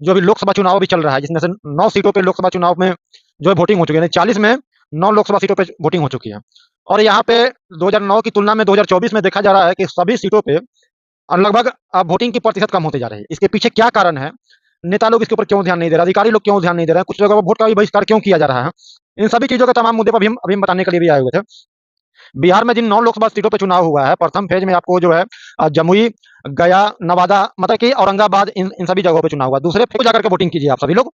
जो अभी लोकसभा चुनाव भी चल रहा है, जिसमें से 9 सीटों पे लोकसभा चुनाव में जो है वोटिंग हो चुकी है, 40 में 9 लोकसभा सीटों पे वोटिंग हो चुकी है। और यहाँ पे 2009 की तुलना में 2024 में देखा जा रहा है कि सभी सीटों पे लगभग वोटिंग की प्रतिशत कम होते जा रही है। इसके पीछे क्या कारण है? नेता लोग इसके ऊपर क्यों ध्यान नहीं दे रहे, अधिकारी लोग क्यों ध्यान नहीं दे रहे हैं, कुछ जगह पर वोट का भी बहिष्कार क्यों किया जा रहा है? इन सभी चीजों के तमाम मुद्दे पर अभी हम बताने के लिए भी आए हुए थे। बिहार में जिन 9 लोकसभा सीटों पे चुनाव हुआ है, प्रथम फेज में आपको जो है जमुई, गया, नवादा, मतलब कि औरंगाबाद, इन सभी जगहों पे चुनाव हुआ। दूसरे फेज जाकर के वोटिंग कीजिए आप सभी लोग।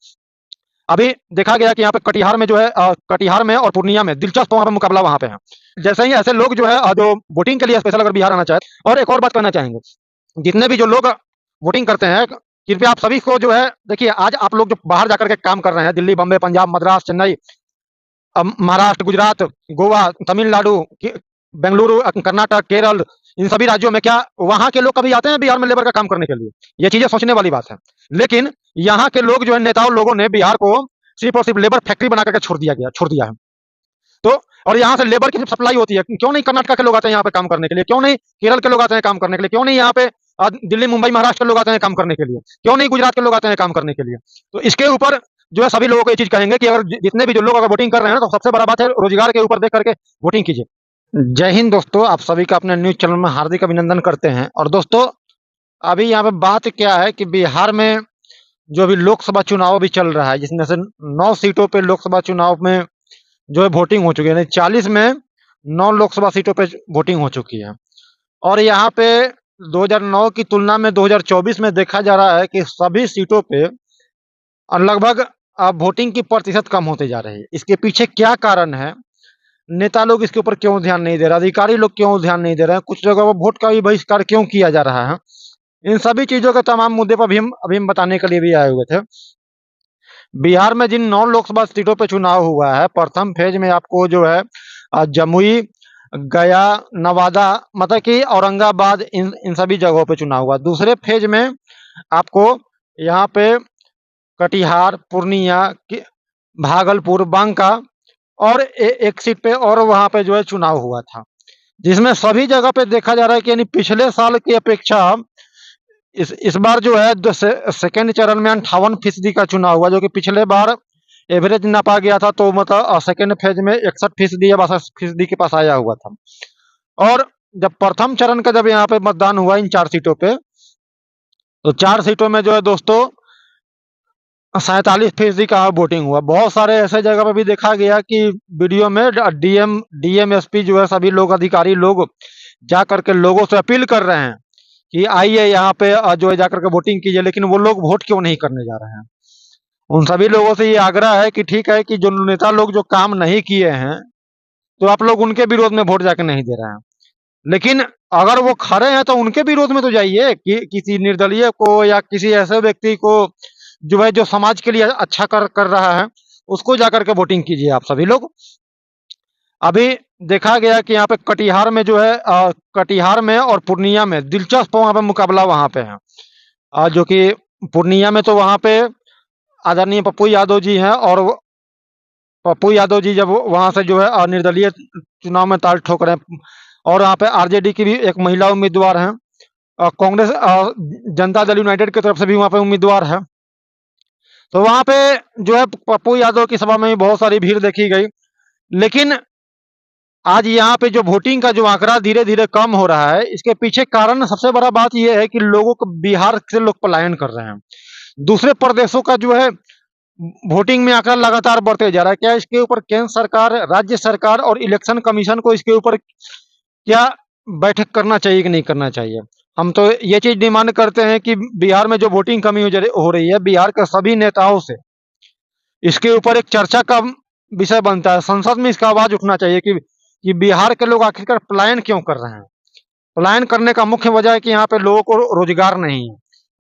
अभी देखा गया कि यहाँ पे कटिहार में जो है कटिहार में और पूर्णिया में दिलचस्प वहाँ पे मुकाबला वहाँ पे है। जैसे ही ऐसे लोग जो है जो वोटिंग के लिए स्पेशल अगर बिहार आना चाहे। और एक और बात कहना चाहेंगे, जितने भी जो लोग वोटिंग करते हैं, कृपया आप सभी को जो है, देखिए आज आप लोग जो बाहर जाकर के काम कर रहे हैं, दिल्ली, बम्बे, पंजाब, मद्रास, चेन्नई, महाराष्ट्र, गुजरात, गोवा, तमिलनाडु, बेंगलुरु, कर्नाटक, केरल, इन सभी राज्यों में क्या वहां के लोग कभी आते हैं बिहार में लेबर का काम करने के लिए? ये चीजें सोचने वाली बात है। लेकिन यहाँ के लोग जो है, नेताओं लोगों ने बिहार को सिर्फ और सिर्फ लेबर फैक्ट्री बना करके छोड़ दिया है। तो और यहाँ से लेबर की सप्लाई होती है, क्यों नहीं कर्नाटक के लोग आते हैं यहाँ पे काम करने के लिए? क्यों नहीं केरल के लोग आते हैं काम करने के लिए? क्यों नहीं यहाँ पे दिल्ली, मुंबई, महाराष्ट्र के लोग आते हैं काम करने के लिए? क्यों नहीं गुजरात के लोग आते हैं काम करने के लिए? तो इसके ऊपर जो है सभी लोगों को ये चीज कहेंगे कि अगर जितने भी जो लोग अगर वोटिंग कर रहे हैं, तो सबसे बड़ा बात है रोजगार के ऊपर देख करके वोटिंग कीजिए। जय हिंद दोस्तों, आप सभी का अपने न्यूज चैनल में हार्दिक अभिनंदन करते हैं। और दोस्तों, अभी यहाँ पे बात क्या है कि बिहार में जो अभी लोकसभा चुनाव भी चल रहा है, जिसमें से 9 सीटों पे लोकसभा चुनाव में जो है वोटिंग हो चुकी है, 40 में 9 लोकसभा सीटों पे वोटिंग हो चुकी है। और यहाँ पे 2009 की तुलना में 2024 में देखा जा रहा है कि सभी सीटों पे लगभग वोटिंग की प्रतिशत कम होते जा रही है। इसके पीछे क्या कारण है? नेता लोग इसके ऊपर क्यों ध्यान नहीं दे रहे, अधिकारी लोग क्यों ध्यान नहीं दे रहे हैं, कुछ जगह पर वोट का भी बहिष्कार क्यों किया जा रहा है? इन सभी चीजों के तमाम मुद्दे पर अभी हम बताने के लिए भी आए हुए थे। बिहार में जिन 9 लोकसभा सीटों पे चुनाव हुआ है, प्रथम फेज में आपको जो है जमुई, गया, नवादा, मतलब कि औरंगाबाद, इन सभी जगहों पे चुनाव हुआ। दूसरे फेज में आपको यहाँ पे कटिहार, पूर्णिया, भागलपुर, बांका और एक सीट पे और वहां पे जो है चुनाव हुआ था, जिसमें सभी जगह पे देखा जा रहा है कि यानी पिछले साल की अपेक्षा इस बार जो है सेकेंड चरण में 58% का चुनाव हुआ, जो कि पिछले बार एवरेज नापा गया था तो मतलब सेकेंड फेज में 61% या 62% के पास आया हुआ था। और जब प्रथम चरण का जब यहाँ पे मतदान हुआ इन 4 सीटों पे, तो 4 सीटों में जो है दोस्तों 47% का वोटिंग हुआ। बहुत सारे ऐसे जगह पे भी देखा गया कि वीडियो में डीएमएसपी जो है, सभी लोग अधिकारी लोग जा करके लोगों से अपील कर रहे हैं कि आइए यहाँ पे जो है जाकर के वोटिंग कीजिए, लेकिन वो लोग वोट क्यों नहीं करने जा रहे हैं? उन सभी लोगों से ये आग्रह है कि ठीक है कि जो नेता लोग जो काम नहीं किए हैं, तो आप लोग उनके विरोध में वोट जाके नहीं दे रहे हैं, लेकिन अगर वो खड़े हैं तो उनके विरोध में तो जाइए कि किसी निर्दलीय को या किसी ऐसे व्यक्ति को जो है जो समाज के लिए अच्छा कर रहा है, उसको जाकर के वोटिंग कीजिए आप सभी लोग। अभी देखा गया कि यहाँ पे कटिहार में जो है कटिहार में और पूर्णिया में दिलचस्प वहां पे मुकाबला वहां पे है, जो कि पूर्णिया में तो वहां पे आदरणीय पप्पू यादव जी हैं, और पप्पू यादव जी जब वहां से जो है निर्दलीय चुनाव में ताल ठोक रहे हैं, और यहाँ पे आरजेडी की भी एक महिला उम्मीदवार है, कांग्रेस जनता दल यूनाइटेड की तरफ से भी वहां पे उम्मीदवार है। तो वहां पे जो है पप्पू यादव की सभा में भी बहुत सारी भीड़ देखी गई। लेकिन आज यहाँ पे जो वोटिंग का जो आंकड़ा धीरे धीरे कम हो रहा है, इसके पीछे कारण सबसे बड़ा बात यह है कि लोगों को बिहार से लोग पलायन कर रहे हैं। दूसरे प्रदेशों का जो है वोटिंग में आंकड़ा लगातार बढ़ते जा रहा है। क्या इसके ऊपर केंद्र सरकार, राज्य सरकार और इलेक्शन कमीशन को इसके ऊपर क्या बैठक करना चाहिए कि नहीं करना चाहिए? हम तो ये चीज डिमांड करते हैं कि बिहार में जो वोटिंग कमी हो रही है, बिहार के सभी नेताओं से इसके ऊपर एक चर्चा का विषय बनता है। संसद में इसका आवाज उठना चाहिए कि बिहार के लोग आखिरकार पलायन क्यों कर रहे हैं। पलायन करने का मुख्य वजह है कि यहाँ पे लोगों को रोजगार नहीं है।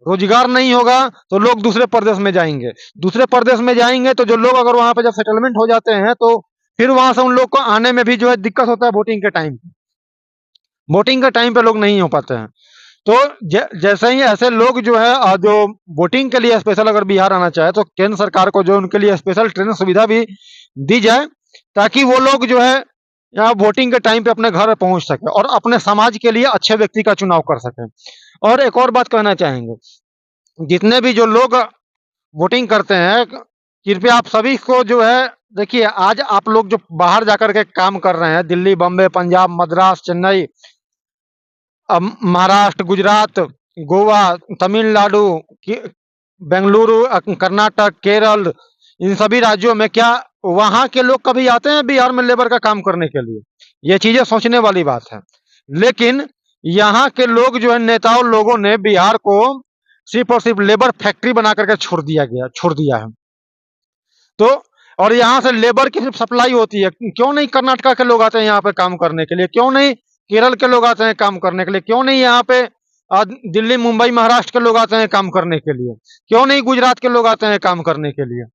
रोजगार नहीं होगा तो लोग दूसरे प्रदेश में जाएंगे। दूसरे प्रदेश में जाएंगे तो जो लोग अगर वहां पे जब सेटलमेंट हो जाते हैं, तो फिर वहां से उन लोग को आने में भी जो है दिक्कत होता है। वोटिंग के टाइम पे लोग नहीं हो पाते हैं। तो जैसे ही ऐसे लोग जो है जो वोटिंग के लिए स्पेशल अगर बिहार आना चाहे, तो केंद्र सरकार को जो उनके लिए स्पेशल ट्रेन सुविधा भी दी जाए, ताकि वो लोग जो है यहाँ वोटिंग के टाइम पे अपने घर पहुंच सके और अपने समाज के लिए अच्छे व्यक्ति का चुनाव कर सके। और एक और बात कहना चाहेंगे, जितने भी जो लोग वोटिंग करते हैं, कृपया आप सभी को जो है, देखिए आज आप लोग जो बाहर जाकर के काम कर रहे हैं, दिल्ली, बॉम्बे, पंजाब, मद्रास, चेन्नई, महाराष्ट्र, गुजरात, गोवा, तमिलनाडु, बेंगलुरु, कर्नाटक, केरल, इन सभी राज्यों में क्या वहां के लोग कभी आते हैं बिहार में लेबर का काम करने के लिए? ये चीजें सोचने वाली बात है। लेकिन यहाँ के लोग जो है, नेताओं लोगों ने बिहार को सिर्फ और सिर्फ लेबर फैक्ट्री बना करके छोड़ दिया है। तो और यहाँ से लेबर की सिर्फ सप्लाई होती है। क्यों नहीं कर्नाटका के लोग आते हैं यहाँ पे काम करने के लिए? क्यों नहीं केरल के लोग आते हैं काम करने के लिए? क्यों नहीं यहाँ पे दिल्ली, मुंबई, महाराष्ट्र के लोग आते हैं काम करने के लिए? क्यों नहीं गुजरात के लोग आते हैं काम करने के लिए?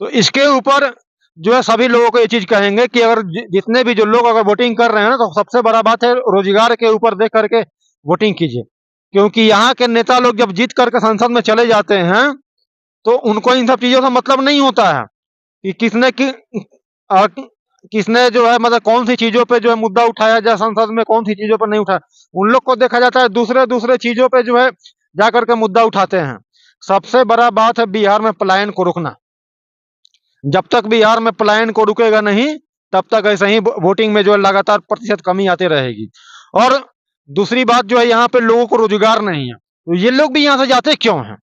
तो इसके ऊपर जो है सभी लोगों को ये चीज कहेंगे कि अगर जितने भी जो लोग अगर वोटिंग कर रहे हैं ना, तो सबसे बड़ा बात है रोजगार के ऊपर देख करके वोटिंग कीजिए। क्योंकि यहाँ के नेता लोग जब जीत करके संसद में चले जाते हैं, तो उनको इन सब चीजों का मतलब नहीं होता है कि किसने जो है मतलब कौन सी चीजों पे जो है मुद्दा उठाया जाए संसद में, कौन सी चीजों पर नहीं उठाया। उन लोग को देखा जाता है दूसरे दूसरे चीजों पे जो है जाकर के मुद्दा उठाते हैं। सबसे बड़ा बात है बिहार में पलायन को रोकना। जब तक बिहार में पलायन को रुकेगा नहीं, तब तक ऐसे ही वोटिंग में जो है लगातार प्रतिशत कमी आती रहेगी। और दूसरी बात जो है, यहाँ पे लोगों को रोजगार नहीं है, तो ये लोग भी यहाँ से जाते क्यों हैं?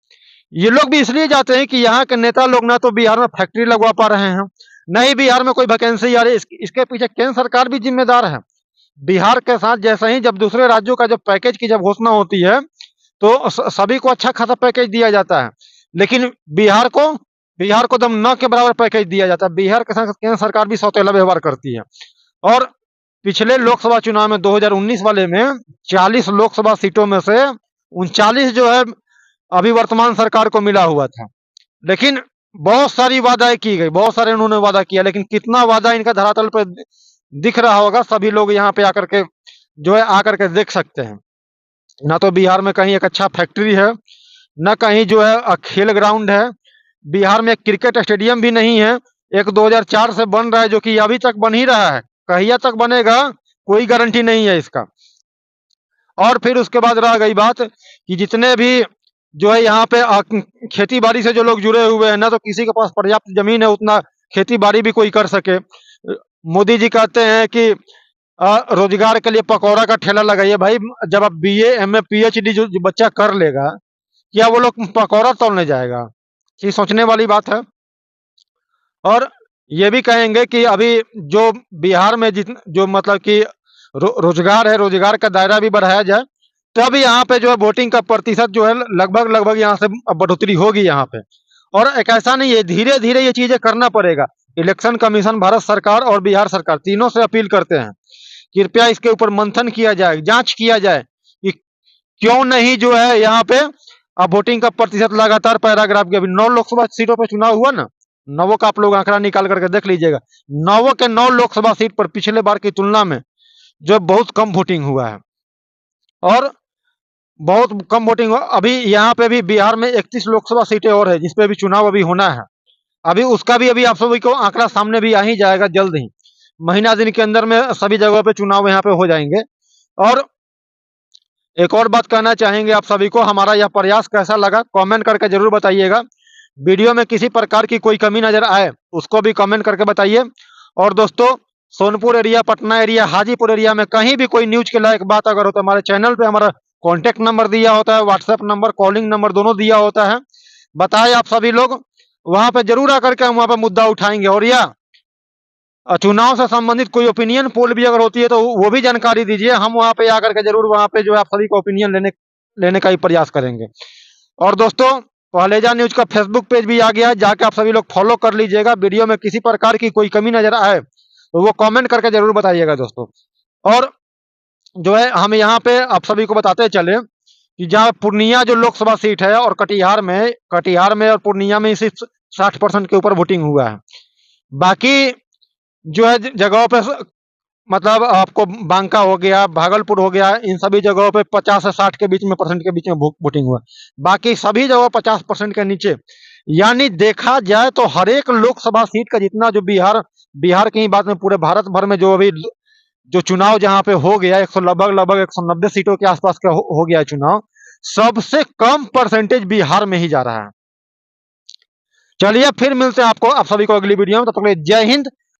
ये लोग भी इसलिए जाते हैं कि यहाँ के नेता लोग ना तो बिहार में फैक्ट्री लगवा पा रहे हैं, न ही बिहार में कोई वैकेंसी आ रही है। इसके पीछे केंद्र सरकार भी जिम्मेदार है। बिहार के साथ जैसे ही जब दूसरे राज्यों का जब पैकेज की जब घोषणा होती है, तो सभी को अच्छा खासा पैकेज दिया जाता है, लेकिन बिहार को दम न के बराबर पैकेज दिया जाता है। बिहार के साथ केंद्र सरकार भी सौतेला व्यवहार करती है। और पिछले लोकसभा चुनाव में 2019 वाले में 40 लोकसभा सीटों में से 39 जो है अभी वर्तमान सरकार को मिला हुआ था। लेकिन बहुत सारी वादाएं की गई, बहुत सारे उन्होंने वादा किया, लेकिन कितना वादा इनका धरातल पर दिख रहा होगा, सभी लोग यहाँ पे आकर के जो है आकर के देख सकते हैं। ना तो बिहार में कहीं एक अच्छा फैक्ट्री है, न कहीं जो है खेल ग्राउंड है। बिहार में एक क्रिकेट स्टेडियम भी नहीं है। एक 2004 से बन रहा है, जो कि अभी तक बन ही रहा है, कहिया तक बनेगा कोई गारंटी नहीं है इसका। और फिर उसके बाद रह गई बात कि जितने भी जो है यहाँ पे खेती बाड़ी से जो लोग जुड़े हुए हैं, ना तो किसी के पास पर्याप्त जमीन है उतना खेती बाड़ी भी कोई कर सके। मोदी जी कहते हैं कि रोजगार के लिए पकौड़ा का ठेला लगाइए। भाई जब आप बीए, एमए, पीएचडी जो बच्चा कर लेगा, क्या वो लोग पकौड़ा तोड़ने जाएगा? ये सोचने वाली बात है। और ये भी कहेंगे कि अभी जो बिहार में जो मतलब कि रोजगार है, रोजगार का दायरा भी बढ़ाया जाए, तब यहाँ पे जो है वोटिंग का प्रतिशत जो है लगभग यहाँ से बढ़ोतरी होगी यहाँ पे। और एक ऐसा नहीं है, धीरे धीरे ये चीजें करना पड़ेगा। इलेक्शन कमीशन, भारत सरकार और बिहार सरकार तीनों से अपील करते हैं, कृपया इसके ऊपर मंथन किया जाए, जांच किया जाए कि क्यों नहीं जो है यहाँ पे अब वोटिंग का प्रतिशत लगातार पैराग्राफ के, अभी 9 लोकसभा सीटों पर चुनाव हुआ ना, 9 का आप लोग आंकड़ा निकाल करके देख लीजिएगा। 9 के 9 लोकसभा सीट पर पिछले बार की तुलना में जो बहुत कम वोटिंग हुआ है, और बहुत कम वोटिंग हुआ। अभी यहाँ पे भी बिहार में 31 लोकसभा सीटें और है जिसपे भी चुनाव अभी होना है। अभी उसका भी अभी आप सभी को आंकड़ा सामने भी आ ही जाएगा जल्द ही, महीना दिन के अंदर में सभी जगहों पे चुनाव यहाँ पे हो जाएंगे। और एक और बात कहना चाहेंगे आप सभी को, हमारा यह प्रयास कैसा लगा कमेंट करके जरूर बताइएगा। वीडियो में किसी प्रकार की कोई कमी नजर आए उसको भी कमेंट करके बताइए। और दोस्तों, Sonpur area, Patna area, Hajipur area में कहीं भी कोई न्यूज के लायक बात अगर हो तो हमारे चैनल पे हमारा कॉन्टेक्ट नंबर दिया होता है, व्हाट्सएप नंबर, कॉलिंग नंबर दोनों दिया होता है। बताए आप सभी लोग, वहां पे जरूर आकर के हम वहां पे मुद्दा उठाएंगे। और या चुनाव से संबंधित कोई ओपिनियन पोल भी अगर होती है तो वो भी जानकारी दीजिए, हम वहां पे आकर के जरूर वहां पे जो है आप सभी का ओपिनियन लेने का ही प्रयास करेंगे। और दोस्तों, पहलेजा न्यूज का फेसबुक पेज भी आ गया है, जाके आप सभी लोग फॉलो कर लीजिएगा। वीडियो में किसी प्रकार की कोई कमी नजर आए तो वो कमेंट करके जरूर बताइएगा दोस्तों। और जो है हम यहाँ पे आप सभी को बताते चले कि जहाँ पूर्णिया जो लोकसभा सीट है और कटिहार में और पूर्णिया में सिर्फ 60% के ऊपर वोटिंग हुआ है। बाकी जो है जगहों पे मतलब आपको बांका हो गया, भागलपुर हो गया, इन सभी जगहों पे 50 से 60 के बीच में परसेंट के बीच में वोटिंग हुआ। बाकी सभी जगह 50% के नीचे। यानी देखा जाए तो हर एक लोकसभा सीट का जितना जो बिहार की ही बात में पूरे भारत भर में जो अभी जो चुनाव जहां पे हो गया, लगभग 190 सीटों के आसपास का हो गया चुनाव, सबसे कम परसेंटेज बिहार में ही जा रहा है। चलिए फिर मिलते हैं आपको आप सभी को अगली वीडियो में, तब तक के लिए जय हिंद,